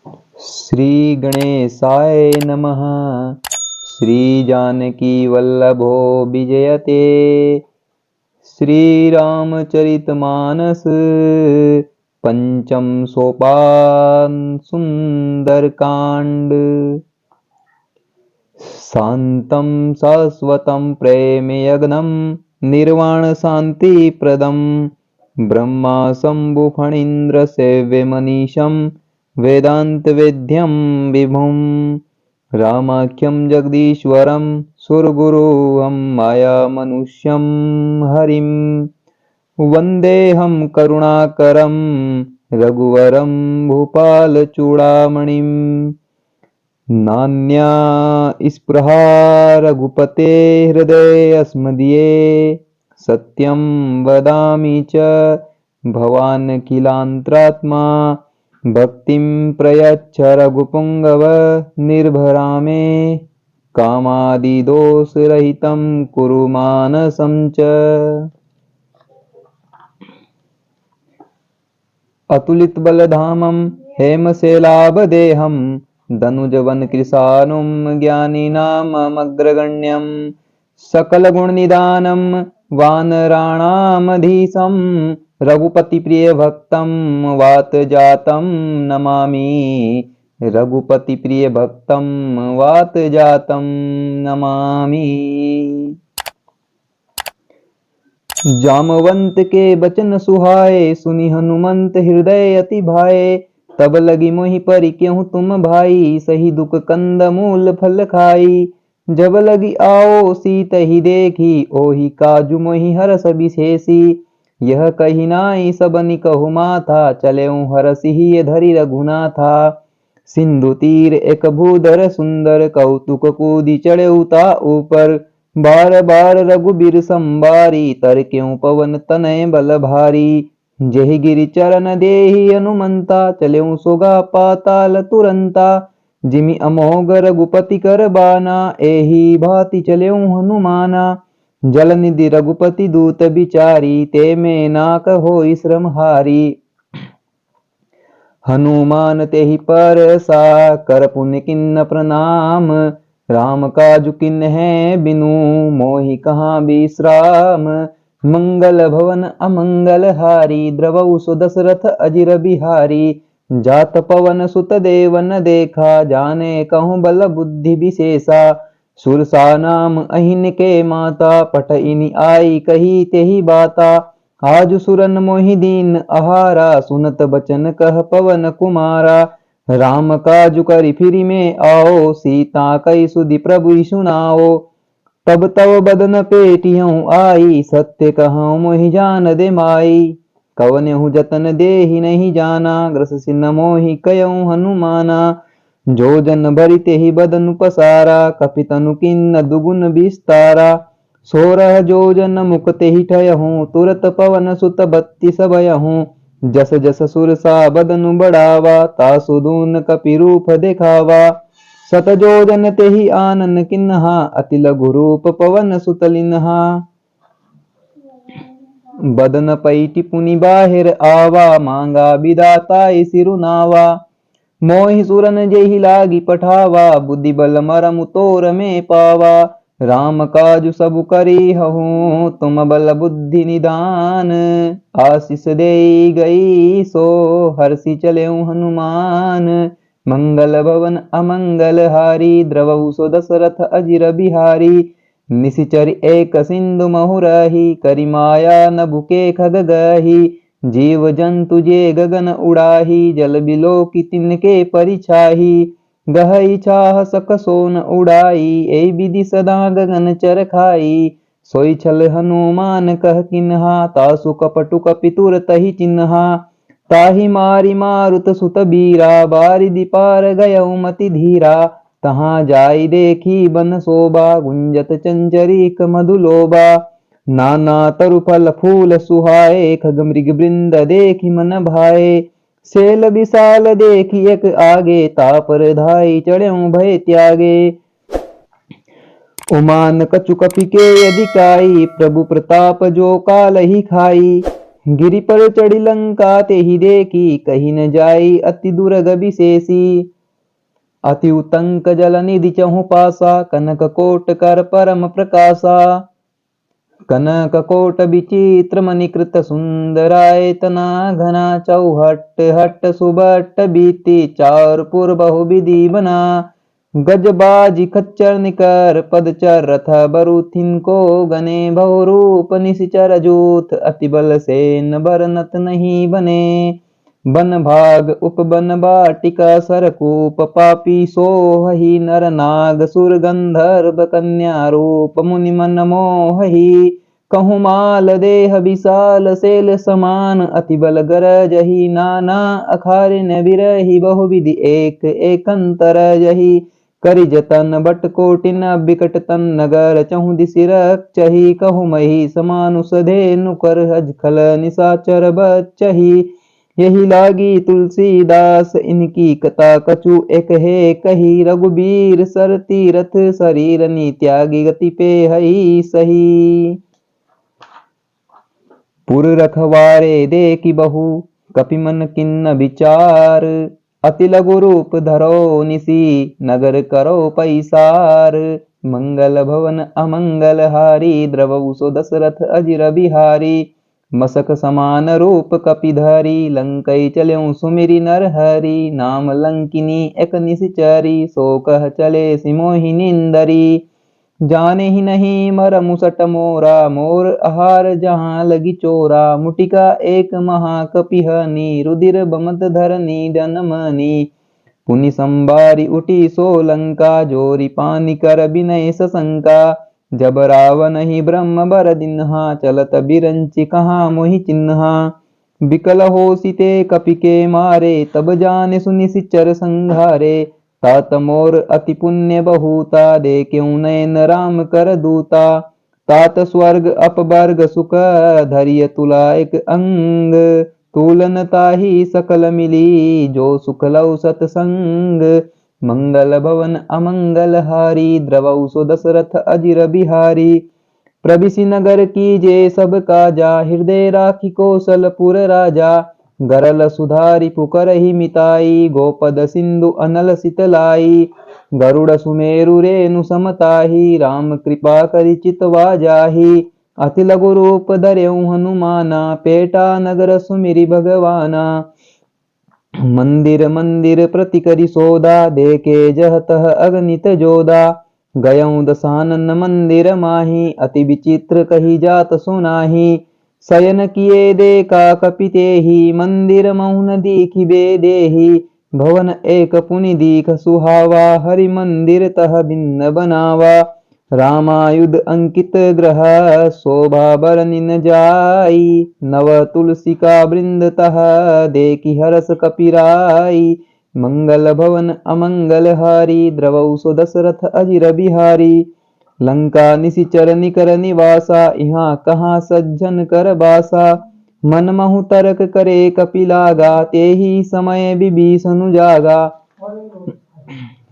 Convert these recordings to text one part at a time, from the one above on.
श्री गणेशाय नमः। श्री जानकी वल्लभो विजयते। श्री रामचरितमानस पंचम सोपान सुंदरकांड। शांतं शाश्वतं प्रेमयज्ञं निर्वाण शांतिप्रदं ब्रह्मा शंभु फणीन्द्र सेव्यमनीशं वेदान्तवेद्यं विभुं रामाख्यं जगदीश्वरं सुरगुरुं मायामनुष्यं हरिं वन्देऽहं करुणाकरं रघुवरं भूपालचूडामणिं नान्या स्पृहा रघुपते हृदयेऽस्मदीये सत्यं वदामि च भवान् किलान्तरात्मा भक्तिं प्रयच्छ रघुपुङ्गव निर्भरामे कामादिदोषरहितं कुरु मानसं च। अतुलित बलधामं हेमशैलाभदेहं धनुजवनकृशानुं ज्ञानिनामग्रगण्यं सकलगुणनिधानं वानराणामधीशं रघुपतिप्रियभक्तं वातजातं नमामि रघुपतिप्रियभक्तं वातजातं नमामि। जामवंत के बचन सुहाए सुनि हनुमंत हृदय अति भाए तब लगी मोहि परि क्यों तुम भाई सही दुख कंद मूल फल खाई जब लगी आओ सीत ही देखी ओहि काजु मोहि हरस विशेषी यह कही नाई सबनि कहु माथा चले हरसि ही धरि रघुनाथा सिंधु तीर एक भूधर सुंदर कौतुक कूदी चढ़े उता ऊपर बार बार रघुबीर संबारी तर क्यों पवन तनय बल भारी जेहि गिरि चरण देहि हनुमंता चलेऊ सोगा पाताल तुरंता जिमि अमोघ रघुपति कर बाना एहि भांति चलेऊ हनुमाना जल निधि रघुपति दूत बिचारी ते में नाक होई श्रम हारी हनुमान तेहि पर सा कर पुण्य किन्न प्रणाम राम काजु किन है बिनु मोहि कहाँ विश्राम मंगल भवन अमंगल हारी द्रवौ सो दशरथ अजिर बिहारी जात पवन सुत देवन देखा जाने कहूँ बल बुद्धि विशेषा सुरसा नाम अहिन के माता पट इनि आई कही तेहि बाता आज सुरन मोहि दीन आहारा सुनत बचन कह पवन कुमारा राम काजु करि फिरि में आओ सीता कई सुधि प्रभु सुनाओ तब तव बदन पेटियों आई सत्य कहूँ मोहि जान दे माई कवनेहु जतन देहि नहीं जाना ग्रस सिन मोहि कयऊँ हनुमाना जो जन भरि तेहि बदनु पसारा कपितनु किन्न दुगुन विस्तारा सोरह जो जन मुख तेहि ठयहूँ तुरत पवन सुत 32 भयहूँ जस जस सुरसा बदनु बढ़ावा तासु दून कपि रूप दिखावा सत जो जन तेहि आनन किन्हा अति लघु रूप पवन सुत लिन्हा बदन पैटि पुनि बाहिर आवा मांगा विदाताई सिरुनावा मोहि सुरन जेहि लागी पठावा बुद्धि बल मरमु तोर में पावा राम काजु सबु करी हूँ तुम बल बुद्धि निदान आशीष दे गई सो हर्षि चले हनुमान मंगल भवन अमंगल हारी द्रवहु सो दशरथ अजिर बिहारी निशिचर एक सिंधु महुरही करि माया न भुके खग गही जीव जंतु जे गगन उड़ाही जल बिलो की तिनके परिछाही गहई छाह सकसोन उड़ाई ए विधि सदा गगन चर खाई सोई छल हनुमान कह किन्हा तासु कपटु कपितुर तहि चिन्हा ताहि मारी मारुत सुत बीरा बारिधि पार गयऊ मति धीरा तहाँ जाई देखी बन शोभा गुंजत चंचरीक मधुलोबा नाना तरु फल फूल सुहाए खग मृग वृंद देखी मन भाए सेल विशाल देखी एक आगे तापर धाई चढ़ऊ भय त्यागे उमान कछु कपि के अधिकाई प्रभु प्रताप जो काल ही खाई गिरि पर चढ़ी लंका ते ही देखी, कही न जाई अति दुर्ग विशेषी। अति उतंक जल निधि चहु पासा, कनक कोट कर परम प्रकाशा। कनक कोट विचित्र मणिकृत सुंदराय तना घना, चौहट हट सुबट बीती चार पुर बहु विधि बना। गजबाजी खच्चर निकर पदचर रथ बरु थिनको, गने बहु रूप निशिचर जूथ अति बल सेन बरनत नहीं बने। बन भाग उपबन बाटिका सरकूप, पापी सोहहि नर नाग सुर गंधर्व कन्या रूप मुनि मन मोहहि। कहु माल देह विशाल शैल समान, अति बल गरजहि नाना अखारिन बिरहि बहु विधि एक एकंतर जहि। करि जतन बट कोटिन बिकट तन नगर, चहु दिसि रक्षहि कहु मही समानुष धेनु कर हज खल निशाचर बच्चहि। यही लागी तुलसीदास इनकी कथा कछु एक है कही, रघुबीर सर तीरथ शरीर नि त्यागी गति पे हई सही। पुर रखवारे देखी बहु कपि मन किन्न विचार, अति लघु रूप धरो निसी नगर करो पैसार। मंगल भवन अमंगल हारी, द्रवउ सो दशरथ अजिर बिहारी। मसक समान रूप कपिधरी, लंकई चल्यों सुमिरि नर हरि। नाम लंकिनी एक निशिचरी, सो कह चले सिमोहि निंदरी। जाने ही नहीं मर मुसट मोरा, मोर आहार जहाँ लगी चोरा। मुटिका एक महाकपिहनी, रुधिर बमत धरनी जनमनी। पुनि संबारी उठी सोलंका, जोरी पानी कर बिनय सशंका। जब रावण ही ब्रह्म बर दिन्हा, चलत बिरंचि कहाँ मोहि चिन्हा। बिकल हो सीते कपि के मारे, तब जाने सुनि सिचर संघारे। तात मोर अति पुण्य बहुता, देख्यऊ नयन राम कर दूता। तात स्वर्ग अपवर्ग सुख, धरिय तुला एक अंग। तुलन ताहि सकल मिली, जो सुख लऊ सतसंग। मंगल भवन अमंगल हारी, द्रवउ सो दशरथ अजिर बिहारी। प्रबिसि नगर कीजे सब काजा, हृदय राखी कौशलपुर राजा। गरल सुधारि पुकरहि मिताई, गोपद सिंधु अनल सितलाई। गरुड़ सुमेरु रेणु समताहि, राम कृपा करि चितवा जाहि। अति लघु रूप धर्यउ हनुमाना, पेटा नगर सुमिरि भगवाना। मंदिर मंदिर प्रति करि सोदा, देखे जह तह अगणित जोदा। गयऊ दसानन मंदिर माही, अति विचित्र कही जात सुनाही। शयन किए देखा कपि तेहि, मंदिर मौन दीखि बेदेहि। भवन एक पुनि दीख सुहावा, हरि मंदिर तह भिन्न बनावा। रामायुध अंकित ग्रह, शोभा बरनि न जाई। नव तुलसी का वृंद तह, देखि हरस कपिराई। मंगल भवन अमंगल हारी, द्रवउ सो दशरथ अजिर बिहारी। लंका निशिचर निकर निवासा, यहाँ कहाँ सज्जन कर बासा। मन महु तर्क करे कपिलागा, तेहि समय विभीषण जागा।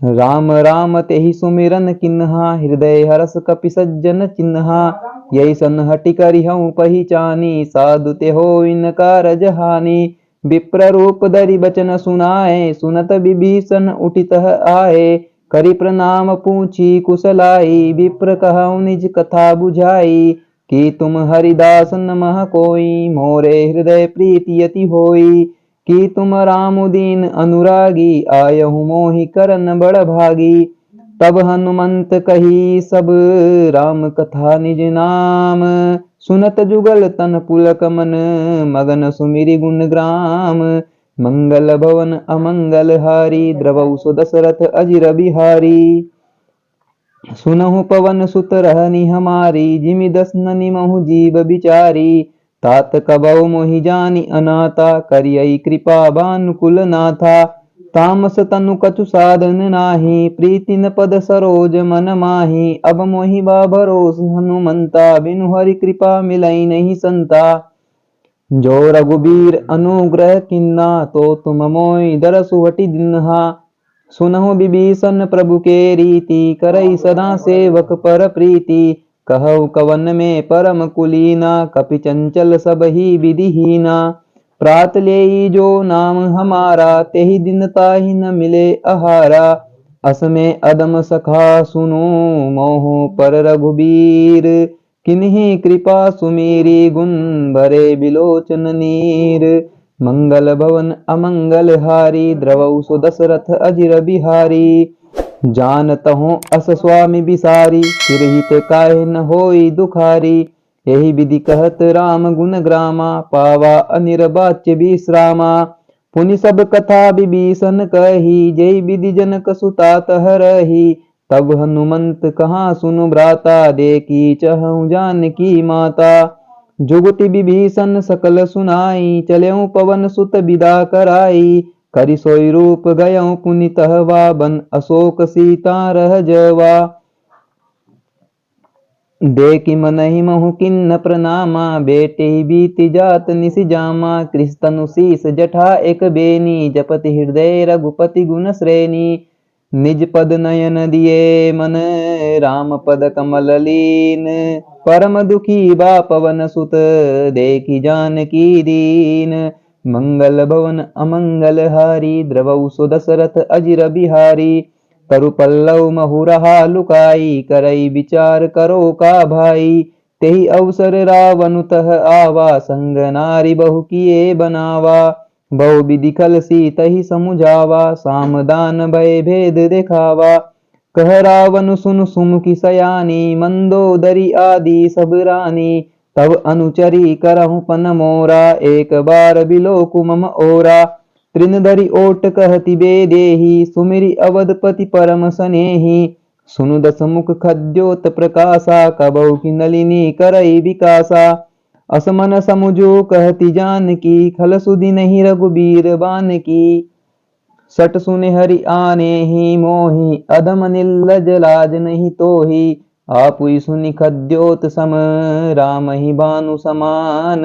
राम राम तेहि सुमिरन किन्हा, हृदय हरस कपि सज्जन चिन्हा। यही सन हटि करिहउँ पहिचानी, साधु ते होई न कारज हानि। विप्र रूप धरि बचन सुनाए, सुनत विभीषण उठितः आए। करि प्रणाम पूछी कुशलाई, विप्र कहउँ निज कथा बुझाई। कि तुम हरिदास नमः कोई, मोरे हृदय प्रीति यति होई। कि तुम रामुदीन अनुरागी, आयहु मोहि करन बड़ भागी। तब हनुमंत कही सब राम कथा निज नाम, सुनत जुगल तन पुलक मन, मगन सुमिरि गुण ग्राम। मंगल भवन अमंगल हारी, द्रवउ सो दशरथ अजिर बिहारी। सुनहु पवन सुत रहनी हमारी, जिमि दसननि महु जीव बिचारी। तात कबहु मोहि जानि अनाथा, करियई कृपा भानुकुल नाथा। तामस तनु कछु साधन नाही, प्रीति न पद सरोज मन माही। अब मोहि बा भरोस हनुमंता, बिनु हरि कृपा मिलई नहीं संता। जो रघुबीर अनुग्रह किन्ना, तो तुम मोहि दरसु हटि दिन्हा। सुनहु विभीषण प्रभु के रीति, करई सदा सेवक पर प्रीति। कहु कवन में परम कुलीना, कपि चंचल सब ही विधिहीना। प्रात लेई जो नाम हमारा, तेहि दिन ताहि न मिले आहारा। असमे अदम सखा सुनो, मोह पर रघुबीर। किन्हीं कृपा सुमेरी, गुण भरे बिलोचन नीर। मंगल भवन अमंगल हारी, द्रवौ सो दशरथ अजिर बिहारी। जानतहु अस स्वामी बिसारी, चिरहित काहे न होई दुखारी। यही विधि कहत राम गुण ग्रामा, पावा अनिर्वाच्य विश्रामा। पुनि सब कथा विभीषण कही, जय विधि जनक सुता तहरही। तब हनुमंत कहाँ सुनु भ्राता, देखी चहु जानकी माता। जुगति विभीषण सकल सुनाई, चलेऊ पवन सुत विदा कराई। करि सोई रूप गयऊ पुनि तहवा, बन अशोक सीता रह जवा। देखि मनहि महु किन्न प्रणामा, बेटे बीति जात निसि जामा। कृष तनु शीस जठा एक बेनी, जपति हृदय रघुपति गुण श्रेणी। निज पद नयन दिए मन, राम पद कमल लीन। परम दुखी बा पवन सुत, देखि जानकी दीन। मंगल भवन अमंगल हारी, द्रवौ सो दशरथ अजिर बिहारी। तरु पल्लव महुरहा लुकाई, करई विचार करो का भाई। तेहि अवसर रावण तह आवा, संग नारी बहु किए बनावा। बहु विधि खल सीतहि समुझावा, सामदान भय भेद देखावा। कह रावण सुन सुमुखी सयानी, मंदोदरी आदि सब रानी। तब अनुचरी करहु पन मोरा, एक बार बिलोकु मम ओरा। तृण धरि ओट कहति बेदेही, सुमिरि अवधपति परम सनेही। सुनु दस मुख खद्योत प्रकाशा, कबहु की नलिनी करई विकासा। असमन समुझो कहति जानकी, खल सुधि नहीं रघुबीर बानकी। सट सुने हरि आने ही मोहि, अधम निर्लज लाज नहीं तोहि। आपुई सुनि खद्योत सम, राम ही भानु समान।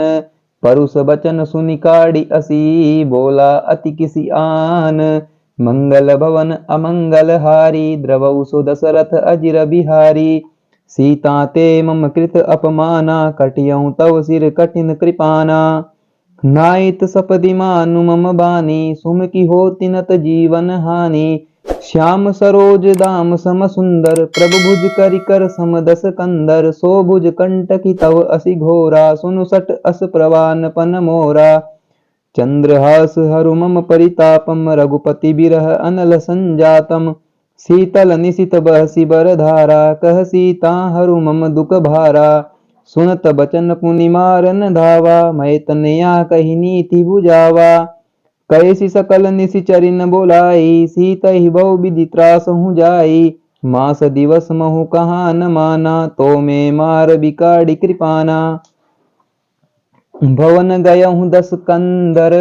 परुष बचन सुनि काढ़ी असी, बोला अति किसी आन। मंगल भवन अमंगल हारी, द्रवौ सो दशरथ अजिर बिहारी। सीता ते मम कृत अपमाना, कटियहु तव सिर कठिन कृपाना। नाइत सपदि मानु मम बानी, सुमकी होति नत जीवन हानि। श्याम सरोज दाम सम सुंदर, प्रभु भुज करि कर सम दस कंदर। सो भुज कंटकी तव असि घोरा, सुनु सट अस प्रवान पन मोरा। चंद्रहास हरु मम परितापम, रघुपति बिरह अनल संजातम। शीतल निशित बहसि बर धारा, कह सीता हरु मम दुख भारा। सुनत बचन पुनि मारन धावा, मैं तनया कही नीति बुझावा। कैसी सकल निशिचरि न बोलाई, सीतहि बहु विधि त्रासहु जाई। मास दिवस महु कहाँ न माना, तो में मार बिकाड़ी कृपाना। भवन गयहु दस कंदर,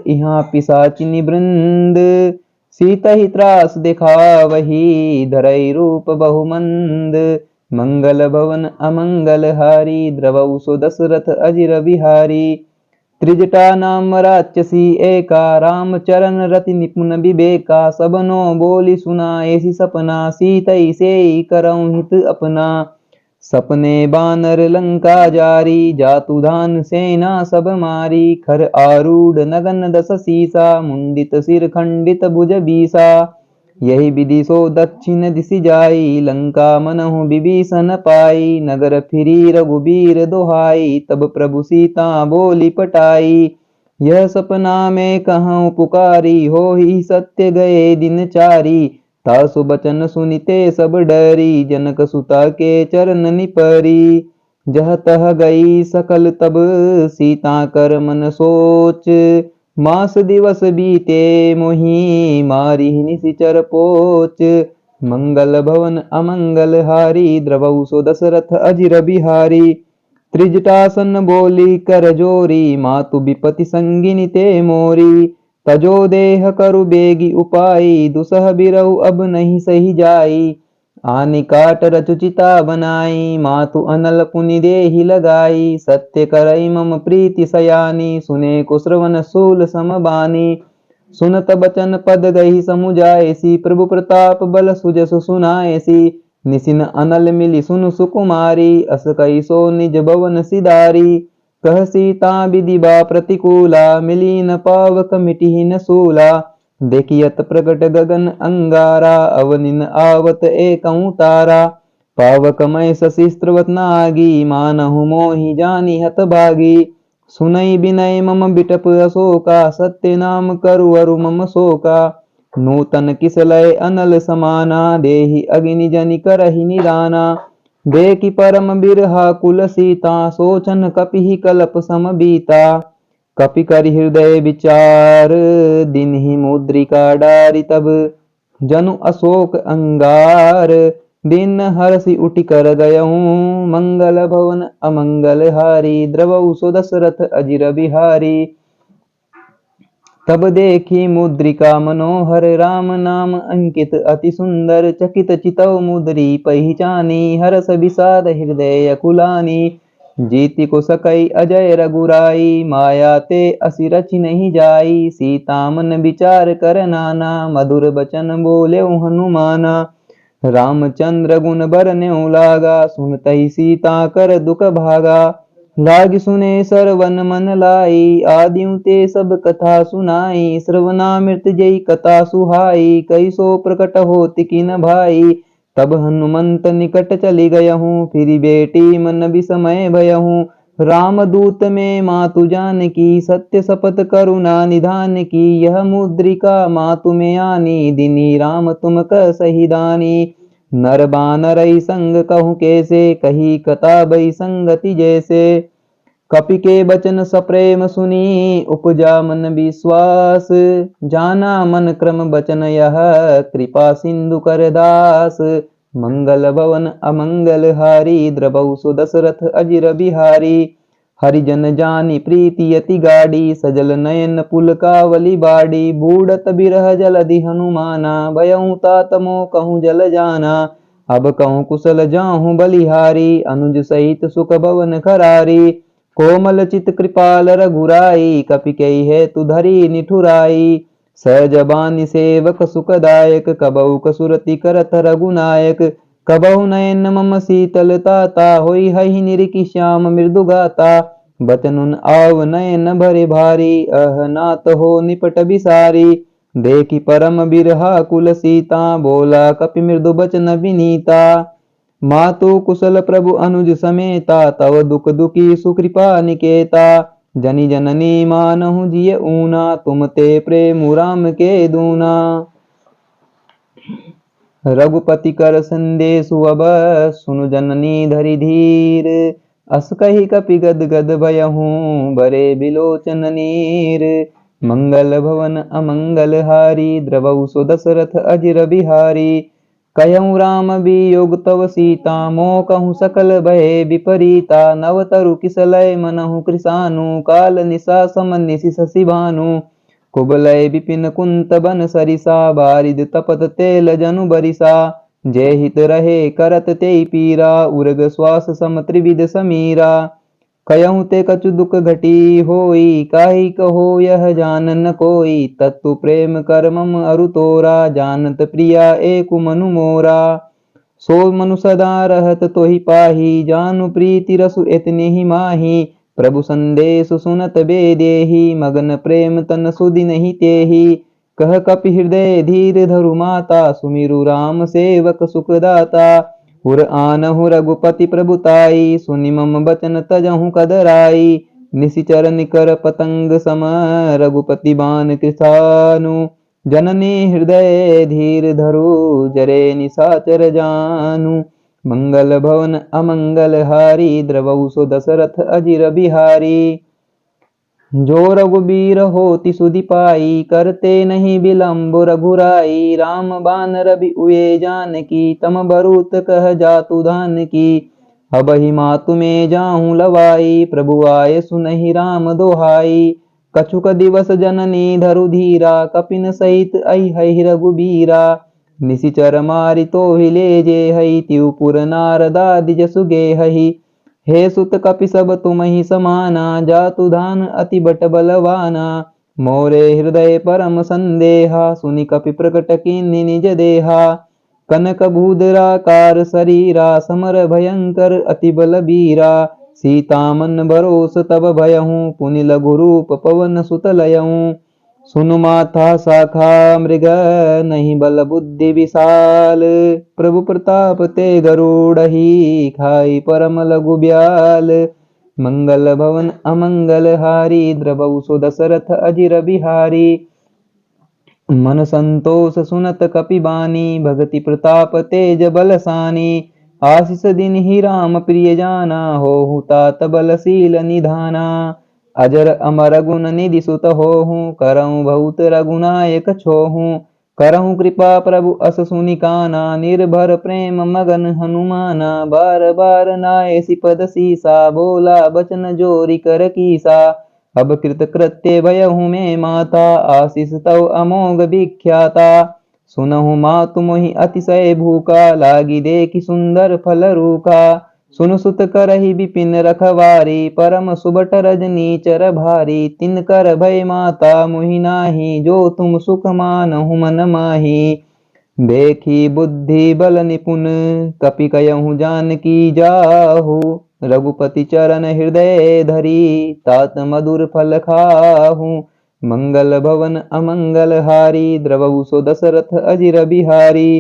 यहाँ पिशाचिनी वृंद। सीतहि त्रास दिखावही, धरई रूप बहुमंद। मंगल भवन अमंगल हारी, द्रवौ सो दशरथ अजिर बिहारी। त्रिजटा नाम राक्षसी एका, राम चरण रति निपुण विवेका। सबनो बोली सुनाएसी सपना, सीतई सेई करऊं हित अपना। सपने बानर लंका जारी, जातु धान सेना सब मारी। खर आरूढ़ नगन दस सीसा, मुंडित सिर खंडित भुज बीसा। यही विधि सो दक्षिण दिशि जाई, लंका मनहु विभीषण पाई। नगर फिरी रघुबीर दोहाई, तब प्रभु सीता बोली पटाई। यह सपना में कहूँ पुकारी, हो ही सत्य गए दिन चारी। तासु बचन सुनिते सब डरी, जनक सुता के चरण निपरी। जह तह गई सकल तब, सीता कर मन सोच। मास दिवस बीते मोहि, मारी निशिचर पोच। मंगल भवन अमंगल हारी, द्रवौ सो दशरथ अजिर बिहारी। त्रिजटासन बोली कर जोरी, मातु विपति संगिनी ते मोरी। तजो देह करु बेगी उपाई, दुसह बिरऊ अब नहीं सही जाई। आनि काट रचु चिता बनाई, मातु अनल पुनि देहि लगाई। सत्य करई मम प्रीति सयानी, सुने को श्रवण सूल सम बानी। सुनत बचन पद गही समुझाएसी, प्रभु प्रताप बल सुजसु सुनाएसी। निसिन अनल मिली सुन सुकुमारी, अस कई सो निज भवन सिधारी। कह सीता विधि बा प्रतिकूला, मिली न पावक मिटी न सूला। देखियत प्रकट गगन अंगारा, अवनिन आवत एकऊं तारा। पावकमय शशि स्त्रवत नागी, मानहु मोहि जानी हत भागी। सुनई बिनय मम बिटप अशोका, सत्य नाम करुअरु मम शोका। नूतन किसलय अनल समाना, देहि अग्नि जनि करहि निराना। देखि परम बिरहा कुल सीता, सोचन कपिहि कलप सम बीता। कपि कर हृदय विचार, दिनहि मुद्रिका डारि तब। जनु अशोक अंगार, दिन हरषि उठि कर गयहूँ। मंगल भवन अमंगल हारी, द्रवहु सो दशरथ अजिर बिहारी। तब देखी मुद्रिका मनोहर, राम नाम अंकित अति सुंदर। चकित चितौ मुद्री पहिचानी, हरष विषाद हृदय अकुलानी। जीति को सकई अजय रघुराई, माया ते असि रचि नहीं जाई। सीता मन विचार कर नाना, मधुर बचन बोले हनुमाना। रामचंद्र गुण बरन्यौ लागा, सुनतहि सीता कर दुख भागा। लाग सुने सरवन मन लाई, आदिउ ते सब कथा सुनाई। श्रवणामृत जय कथा सुहाई, कई सो प्रकट होति किन भाई। तब हनुमंत निकट चली गयहूँ, फिर बेटी मन विस्मय भयहूँ। राम दूत में मातु जानकी, सत्य शपथ करुणा निधान की। यह मुद्रिका मातु में आनी, दिनी राम तुम कह सही दानी। नर बानरई संग कहूँ कैसे, कही कथा बई संगति जैसे। कपि के बचन सप्रेम सुनी, उपजा मन विश्वास। जाना मन क्रम बचन यह, कृपा सिंधु कर दास। मंगल भवन अमंगल हारी, द्रवहु सो दशरथ अजिर बिहारी। हरिजन जानी प्रीति यति गाड़ी, सजल नयन पुलकावली बाड़ी। बूढ़त बिरह जलधि हनुमाना, भयहु तात मोह कहूँ जल जाना। अब कहूँ कुशल जाहूँ बलिहारी, अनुज सहित सुख भवन खरारी। कोमल चित कृपाल रघुराई, कपि कही है तु धरी निठुराई। सहज बानी सेवक सुखदायक, कबहु कसुरति करत रघुनायक। कबहु नयन मम शीतल ताता, होई हहि निरखि श्याम मृदु गाता। बचनुन आव नयन भरे भारी, अह नाथ हो निपट बिसारी। देखि परम बिरहा कुल सीता, बोला कपि मृदु बचन विनीता। मातु कुशल प्रभु अनुज समेता, तव दुख दुखी सुकृपा निकेता। जनि जननी मानहु जिय ऊना, तुम ते प्रेम राम के दूना। रघुपति कर संदेशु अब, सुनु जननी धरि धीर। अस कही कपि गद गद भयहूँ, बरे बिलोचन नीर। मंगल भवन अमंगल हारी, द्रवहु सो दशरथ अजिर बिहारी। कहूँ राम वियोग तव सीता, मोह कहूँ सकल भय विपरीता। नव तरु किसलय मनहु कृसानु, काल निशा समन निशि शशि भानु। कुबलय विपिन कुंत बन सरिसा, बारिद तपत तेल जनु बरिसा। जय हित रहे करत तेई पीरा, उर्ग श्वास सम त्रिविध समीरा। कयहूँ ते कछु दुख घटी होई, काहि कहो यह जान न कोई। तत्तु प्रेम कर मम अरु तोरा, जानत प्रिया एक मनु मोरा। सो मनु सदा रहत तोहि पाही, जानु प्रीति रसु इतने ही माही। प्रभु संदेश सुनत बेदेही, मगन प्रेम तन सुधि नहीं तेही। कह कपि हृदय धीर धरु माता, सुमिरु राम सेवक सुखदाता। उर आनहु रघुपति प्रभुताई, सुनि मम बचन तजहु कदराई। निशिचर निकर पतंग सम, रघुपति बान कृसानु। जननी हृदय धीर धरु, जरे निशाचर जानु। मंगल भवन अमंगल हारी, द्रवहु सो दशरथ अजिर बिहारी। जो रघुबीर होति सुधि पाई, करते नहीं विलम्ब रघुराई। राम बान रवि उए जानकी, तम बरूत कह जातु धान की। अबहि मातु में जाहूँ लवाई, प्रभु आय सुनहि राम दोहाई। कछुक दिवस जननी धरु धीरा, कपिन सहित अहिहहि रघुबीरा। निशिचर मारि तोहि ले जे हई, त्रिपुर नारदादि जसु गेहहि। हे सुत कपि सब तुमहि समाना, जातु धान अति बट बलवाना। मोरे हृदय परम संदेहा, सुनि कपि प्रकट कीन्हि निज देहा। कनक भूधराकार शरीरा समर भयंकर अति बलबीरा सीता मन भरोस तब भयहूँ पुनि लघु रूप पवन सुत लयहूँ सुनु माथा शाखा मृग नहीं बल बुद्धि विशाल प्रभु प्रताप ते गरुड़ही खाई परम लघु ब्याल मंगल भवन अमंगल हारी द्रवौ सो दशरथ अजिर बिहारी मन संतोष सुनत कपिबानी भगति प्रताप तेज बलसानी आशीष दिन ही राम प्रिय जाना हो तात बलशील निधाना अजर अमर गुण निधि सुत होहूँ करऊँ बहुत रघुनायक छोहूँ करऊँ कृपा प्रभु अस सुनि काना निर्भर प्रेम मगन हनुमाना बार बार नाय सिपद सीसा बोला बचन जोरी कर कीसा अब कृत कृत्य भयहु में माता आशीष तव अमोघ विख्याता सुनहु मातु मोहि अतिशय भूखा लागी देखि सुंदर फल रूखा सुन सुत करहि विपिन रखवारी परम सुबट रजनी चर भारी तिन कर भय माता मुहि नाही जो तुम सुख मानहु मन माही देखी बुद्धि बल निपुण कपि कयहु जानकी जाहु रघुपति चरण हृदय धरी तात मधुर फल खाहू मंगल भवन अमंगल हारी द्रवहु सो दशरथ अजिर बिहारी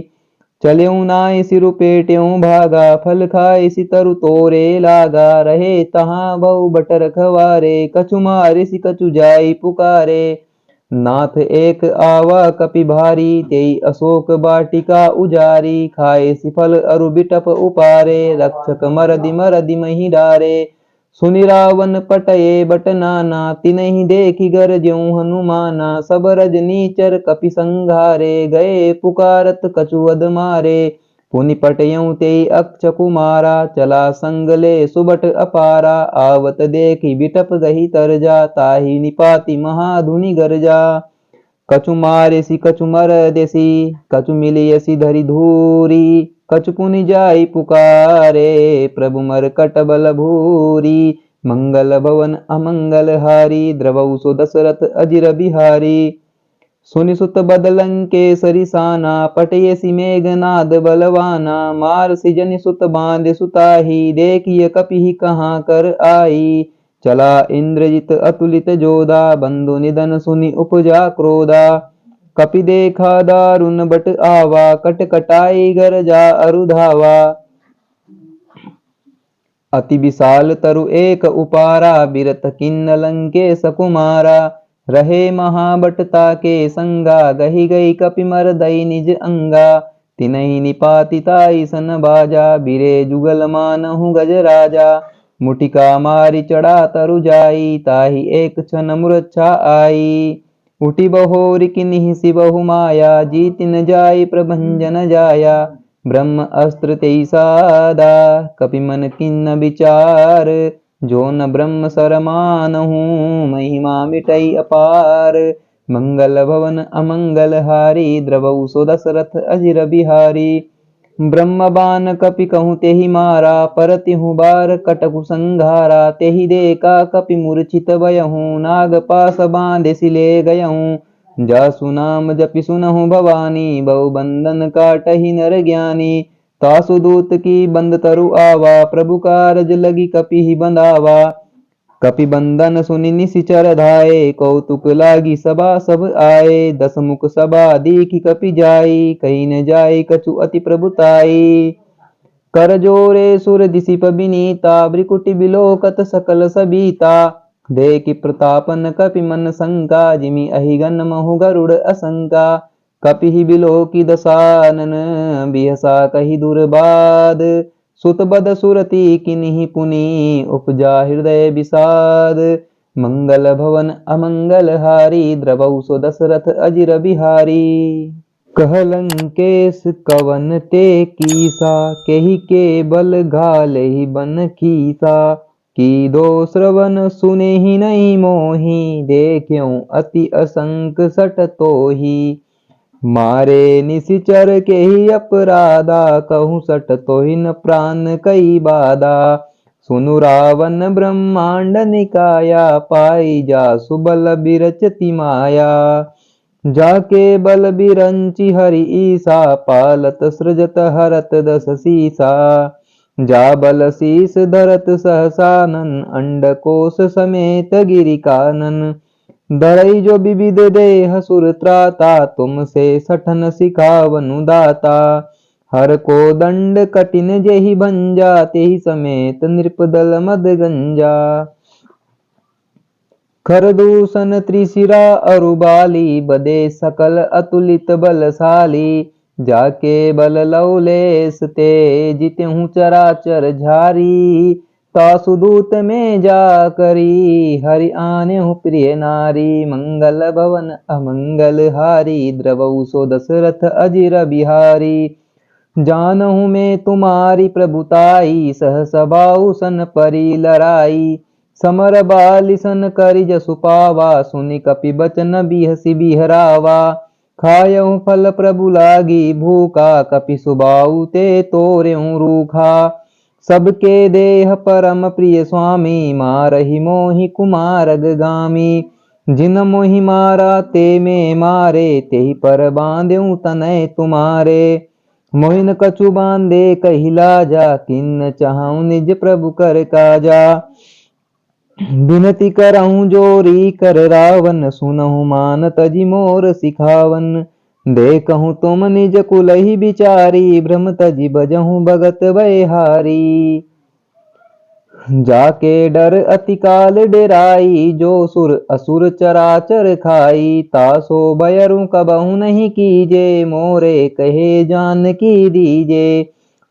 चल्यऊ नाय सिरु पेट्यऊ भागा फल खाए सितरु तोरे लागा रहे तहाँ बहु बट रखवारे कछु मारे सि कछु जाई पुकारे नाथ एक आवा कपि भारी तेई अशोक बाटिका उजारी खाए सिफल अरु बिटप उपारे रक्षक मरदि मही डारे सुनि रावण पटये बट नाना तिनहि देखि गर ज्यों हनुमाना सब रजनीचर कपि संघारे गए पुकारत कछु अध मारे पुनि पटयऊँ तेई अक्ष कुमारा चला संगले सुबट अपारा आवत देखि बिटप गही तरजा ताहि निपाति महाधुनि गरजा कछु मारेसी कछु मर देसी कछु मिलियसी धरि धूरी कछु पुनि जाई पुकारे प्रभु मरकट बल भूरी मंगल भवन अमंगल हारी द्रवौ सो दशरथ अजिर बिहारी सुनि सुत बदलंकेसरी साना पटयसी मेघनाद बलवाना मार सिजनि सुत बांध सुताही देखिय कपिहि कहाँ कर आई चला इंद्रजित अतुलित जोधा बंधु निधन सुनि उपजा क्रोधा कपि देखा दारुण बट आवा कटकटाई गरजा अरुधावा अति विशाल तरु एक उपारा बिरत किन्न लंकेश कुमारा रहे महाबटता के संगा गही गई कपि मर दई निज अंगा तिनहि निपातिताई सन बाजा बिरे जुगल मानहु गज राजा मुटिका मारी चढ़ा तरु जाई ताहि एक क्षण मूर्छा आई उठी बहोरी किन्हि सिबहु माया जीतिन जाई प्रभंजन जाया ब्रह्म अस्त्र तेई सादा कपि मन किन्न विचार जो न ब्रह्म सरमानहूँ महिमा मिटई अपार मंगल भवन अमंगल हारी द्रवौ सो दशरथ अजिर बिहारी ब्रह्म बान कपि कहूँ तेहि मारा परतिहु बार कटकु संघारा तेहि देखा कपि मूर्छित भयहूँ नाग पास बांधे सिले गयहूँ जासु नाम जपि सुनहु भवानी बहु बंधन काटहि नर ज्ञानी तासु दूत की बंद तरु आवा प्रभु कारज लगी कपि ही बंधावा कपि बंधन सुनि निशिचर धाये कौतुक लागी सभा सब आए दस मुख सभा दीखि कपि जाई कहीं न जाई कछु अति प्रभुताई कर जोरे सुर दिशिप बिनीता भ्रिकुटि बिलोकत सकल सबीता देखि प्रतापन कपि मन शंका जिमि अहिगन महु गरुड़ असंका कपि ही बिलोकि दसानन बिहसा कहि दुर्बाद सुत बद सुरति किन्हि पुनि उपजा हृदय विषाद मंगल भवन अमंगल हारी द्रवौ सो दशरथ अजिर बिहारी कह लंकेश कवन ते कीसा केहि के बल घालहि बन कीसा की दो श्रवण सुने ही नहीं मोही देख्यों अति असंक सट तोही मारे निशिचर के ही अपराधा कहूँ सट तोहि न प्राण कई बाधा सुनु रावण ब्रह्मांड निकाया पाई जा सुबल बिरचति माया जाके बल बिरंचि हरि ईसा, पालत सृजत हरत दस सीसा। जा बल शीस धरत सहसानन, अंडकोश समेत गिरि कानन। धरई जो विविध देह सुर त्राता, तुमसे सठन सिखावनु दाता। हर को दंड कठिन जेहि भंजा, तेहि समेत नृपदल मद गंजा। खरदूषण त्रिशिरा अरुबाली, बदे सकल अतुलित बलशाली। जाके बल लवलेस ते, जितहु चराचर झारी। तासु दूत में जा करी, हरि आनेहु प्रिय नारी। मंगल भवन अमंगल हारी, द्रवऊ सो दशरथ अजिर बिहारी। जानहु मैं तुम्हारी प्रभुताई, सहस बाहु सन परी लड़ाई। समर बालि सन करि जसु पावा, सुनि कपि बचन बिहसि बिहरावा। खायहु फल प्रभु लागी भूखा, कपि सुबाहु ते तोरेहु रूखा। सबके देह परम प्रिय स्वामी, मारहि मोहि कुमारग गामी। जिन मोहि मारा ते में मारे, तेहि पर बांधेहु तनय तुम्हारे। मोहिन कछु बांधे कहि लाजा, किन्न चाहूं निज प्रभु कर काजा। बिनती करहूं जोरी कर रावण, सुनहु मान तजि मोर सिखावन। देखहूं तुम निज कुलहि बिचारी, भ्रम तजि बजहूं भगत भयहारी। जाके डर अति काल डेराई, जो सुर असुर चराचर खाई। तासो भयरु कबहु नहीं कीजे, मोरे कहे जानकी दीजे।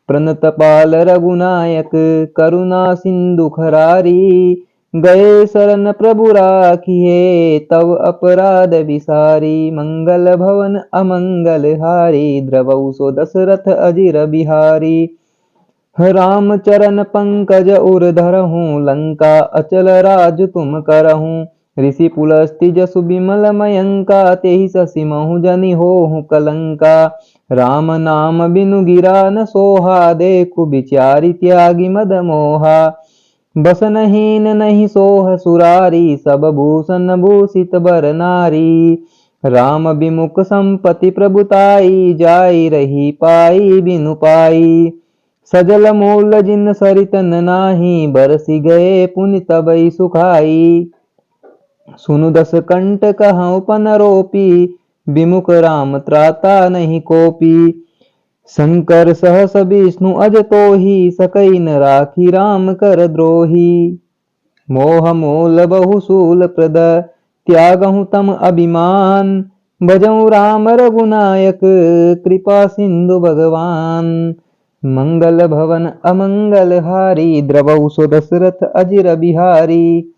प्रणत पाल रघुनायक, करुणा सिंधु खरारी। गए शरण प्रभु राखिए, तव अपराध विसारी। मंगल भवन अमंगल हारी, द्रवऊ सो दशरथ अजिर बिहारी। राम चरण पंकज उर धरहूं, लंका अचल राज तुम करहूं। ऋषि पुलस्त्य जसु बिमल मयंका, तेहि ससि महु जनि होहु कलंका। राम नाम बिनु गिरा न सोहा, देखु बिचारी त्यागी मद मोहा। बसनहीन नहीं सोह सुरारी, सब भूषण भूषित बर नारी। राम विमुख संपत्ति प्रभुताई, जाई रही पाई बिनु पाई। सजल मूल जिन सरितन नाही, बरसि गए पुनि तबई सुखाई। सुनु दस कंठ कहऊँ पन रोपी, विमुख राम त्राता नहीं कोपी। शंकर सहस विष्णु अज तोहि, सकई न राखी राम कर द्रोही। मोह मूल बहुशूल प्रद, त्यागहु तम अभिमान। भजऊँ राम रघुनायक, कृपा सिंधु भगवान। मंगल भवन अमंगल हारी, द्रवऊ सो दशरथ अजिर बिहारी।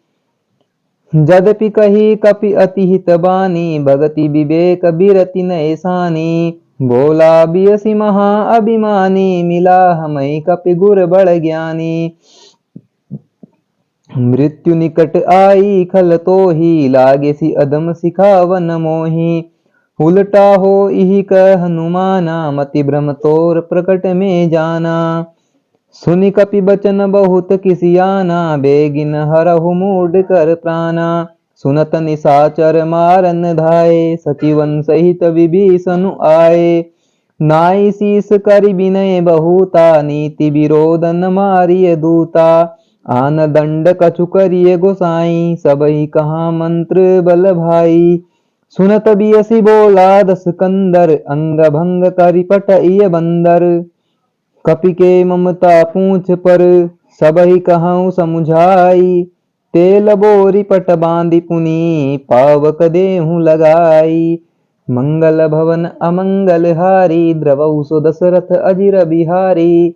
जदपि कही कपि अति हित बानी, भगति विवेक बिरति नय सानी। बोला बियसि महा अभिमानी, मिला हमई कपि गुर बड़ ज्ञानी। मृत्यु निकट आई खल तोहि, लागेसि अधम सिखावन मोहि। उलटा हो इहि कह हनुमाना, मति भ्रम तोर प्रकट में जाना। सुनि कपि बचन बहुत किसियाना, बेगिन हरहु मूढ़ कर प्राणा। सुनत निशाचर मारन धाये, सचिवन सहित विभीषण आए। नाई शीस करि विनय बहुता, नीति विरोधन मारिय दूता। आन दंड कछु करिय गोसाई, सबहि कहा मंत्र बल भाई। सुनत बियसि बोला दस कंदर, अंग भंग करि पटइय बंदर। कपि के ममता पूछ पर, सबहि कहऊँ समुझाई। तेल बोरी पट बांधि पुनि, पावक देहु लगाई। मंगल भवन अमंगल हारी, द्रवऊ सो दशरथ अजिर बिहारी।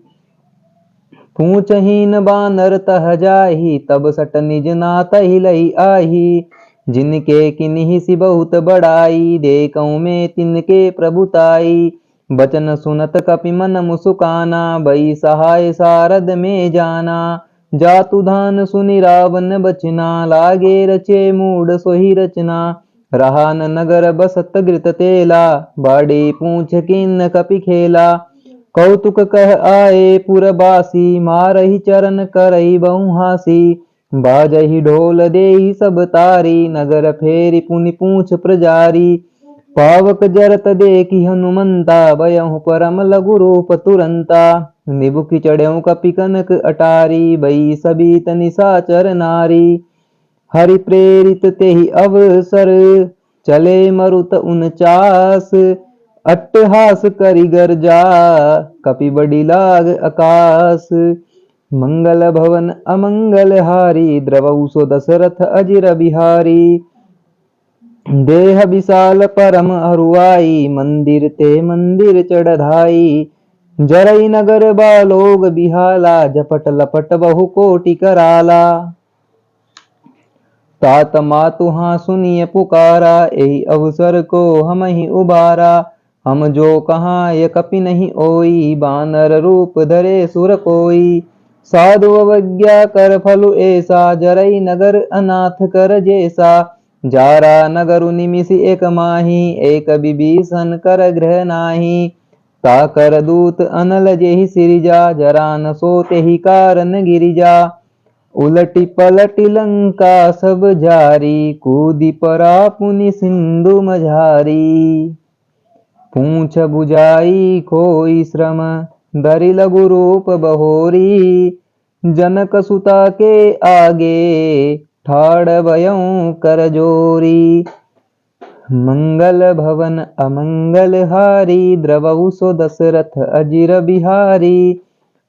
पूछहीन बानर तह जाहि, तब सट निज नाथ हिलई आही। जिनके किन्हि सि बहुत बड़ाई, देखऊँ मैं तिनके प्रभुताई। बचन सुनत कपि मन मुसुकाना, बई सहाय सारद में जाना। जातु धान सुनि रावण बचना, लागे रचे मूढ़ सोहि रचना। रहा न नगर बसत घृत तेला, बाड़ी पूछ किन्न कपि खेला। कौतुक कह आए पुरबासी, मारहि चरण करई बहु हासी। बाजहि ढोल देहि सब तारी, नगर फेरि पुनि पूछ प्रजारी। पावक जरत देखी हनुमंता, बयहु परम लघु रूप तुरंता। निबुखि चढ़ऊ कपि कनक अटारी, बई सबीत निशाचर नारी। हरि प्रेरित तेहि अवसर, चले मरुत 49। अट्टहास करि गर्जा, कपि बड़ी लाग आकाश। मंगल भवन अमंगल हारी, द्रवहु सो दशरथ अजिर बिहारी। देह विशाल परम हरुआई, मंदिर ते मंदिर चढ़ाई। जरई नगर बालोग बिहाला, झपट लपट बहु कोटि कराला। तात मातु हाँ सुनिय पुकारा, एहि अवसर को हमहि उबारा। हम जो कहाँ ये कपि नहीं ओई, बानर रूप धरे सुर कोई। साधु अवज्ञा कर फलु ऐसा, जरई नगर अनाथ कर जैसा। जारा नगरु निमिषि एक माही, एक विभीषण कर गृह नाही। ताकर दूत अनल जेहि सिरिजा, जरा न सो तेहि कारण गिरिजा। उलटी पलटी लंका सब जारी, कूदी परा पुनि सिंधु मझारी। पूछ बुझाई खोई श्रम, धरि लघु रूप बहोरी। जनक सुता के आगे, ठाड़ भयउ कर जोरी। मंगल भवन अमंगल हारी, द्रवहु सो दशरथ अजिर बिहारी।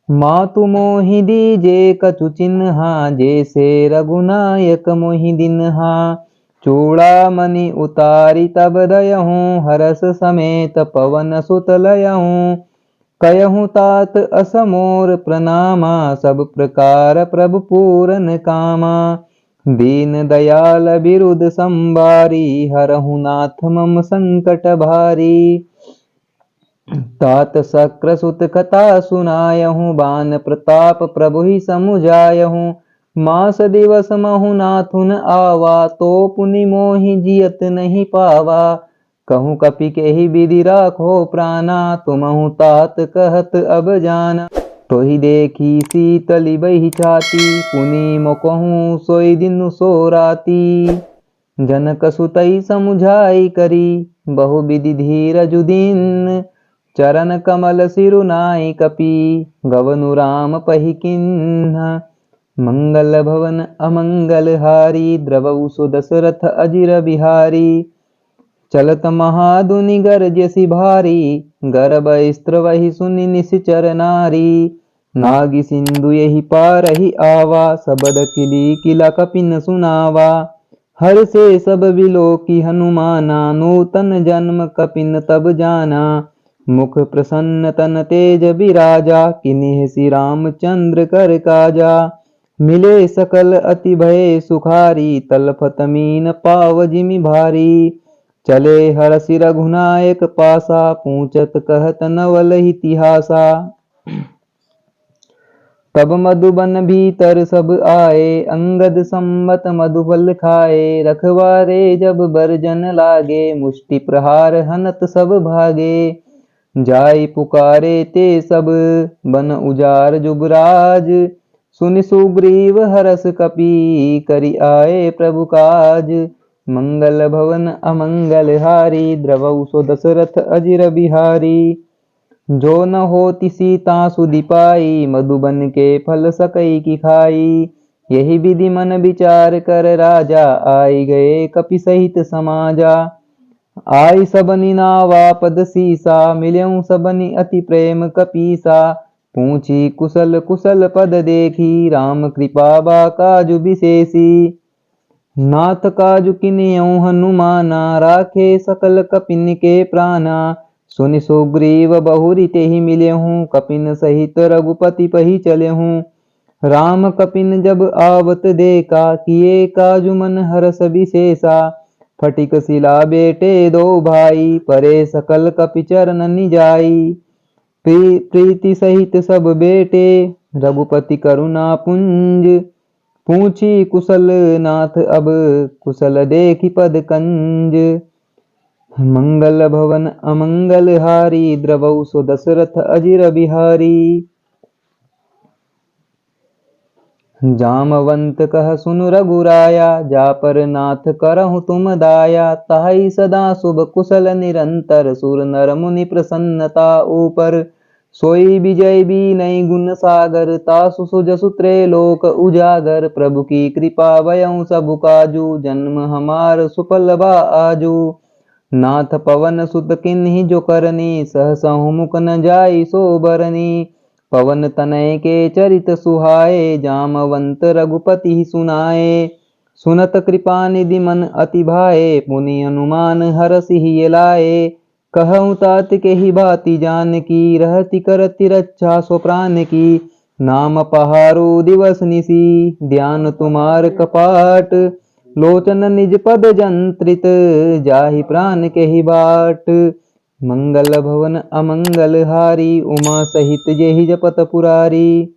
मातु मोहि दीजे कछु चिन्हा, जैसे रघुनायक मोहि दिन्हा। चूड़ामणि उतारी तब दयहूँ, हरस समेत पवन सुत लयहूँ। कयहूँ तात असमोर प्रणामा, सब प्रकार प्रभु पूरन कामा। दीन दयाल बिरुद संबारी, हरहु नाथ मम संकट भारी। तात शक्र सुत कथा सुनायहूँ, बान प्रताप प्रभु ही समुझायहूँ। मास दिवस महु नाथुन आवा, तो पुनि मोहि जियत नहीं पावा। कहूँ कपि केहि विधि राखो प्राणा, तुमहु तात कहत अब जाना। तोहि देखी शीतलि बही छाती, पुनि मोकहूँ सोई दिनु सो राती। जनक सुतई समुझाई करी, बहु विधि धीरजु दीन। चरण कमल सिरुनाई कपि, गवनु राम पहि किन्हा। मंगल भवन अमंगल हारी, द्रवहु सो दशरथ अजिर बिहारी। चलत महाधुनि गरजसि भारी, गर्भ स्त्र वही सुनि निशिचर नारी। नागी सिंधु यही पारहि आवा, सबद किली किला कपिन सुनावा। हर से सब बिलोकी हनुमाना, नूतन जन्म कपिन तब जाना। मुख प्रसन्न तन तेज बिराजा, किन्हि श्री रामचंद्र कर काजा। मिले सकल अति भय सुखारी, तलफत मीन पाव जिमि भारी। चले हरषि रघुनायक पासा, पूछत कहत नवल इतिहासा। तब मधुबन भीतर सब आए, अंगद संबत मधुफल खाए। रखवारे जब बरजन लागे, मुष्टि प्रहार हनत सब भागे। जाई पुकारे ते सब, बन उजार जुबराज। सुनि सुग्रीव हरस कपि, करि आए प्रभु काज। मंगल भवन अमंगल हारी, द्रवहु सो दशरथ अजिर बिहारी। जो न होति सीता सुधि पाई, मधुबन के फल सकई की खाई। यही विधि मन विचार कर राजा, आई गए कपि सहित समाजा। आई सबनि नावा पद सीसा, मिल्यऊ सबनि अति प्रेम कपीसा। पूछी कुशल कुशल पद देखी, राम कृपा बा काजु विशेषी। नाथ काजु किन्यऊ हनुमाना, राखे सकल कपिन के प्राणा। सुनि सुग्रीव बहुरी तेहि मिलेहूँ, कपिन सहित रघुपति पहि चलेहूँ। राम कपिन जब आवत देखा, किए काजु मन हरष विशेषा। फटिक शिला बेटे दो भाई, परे सकल कपि चरण निजाई। प्रीति सहित सब बेटे, रघुपति करुणा पुंज। पूछी कुशल नाथ अब, कुशल देखि पद कंज। मंगल भवन अमंगल हारी, द्रवहु सो दशरथ अजिर बिहारी। जामवंत कह सुनु रघुराया, जा पर नाथ करहु तुम दाया। ताहि सदा शुभ कुशल निरंतर, सुर नर मुनि प्रसन्नता ऊपर। सोई विजय भी नई गुण सागर, तासु सुजसु त्रैलोक उजागर। प्रभु की कृपा भयउ सबु काजू, जन्म हमार सुफल बा आजू। नाथ पवन सुत किन्हि जो करनी, सहसहु मुख न जाई सो बरनी। पवन तनय के चरित सुहाए, जामवंत रघुपति सुनाए। सुनत कृपा निधि मन अति भाए, पुनि अनुमान हरषि लाए। कहऊँ तात के ही भांति जानकी, रहति करति रक्षा सो प्राण की। नाम पहारो दिवस निशि, ध्यान तुम्हार कपाट। लोचन निज पद जंत्रित, जाहि प्राण के ही बाट। मंगल भवन अमंगल हारी, उमा सहित जेहि जपत पुरारी।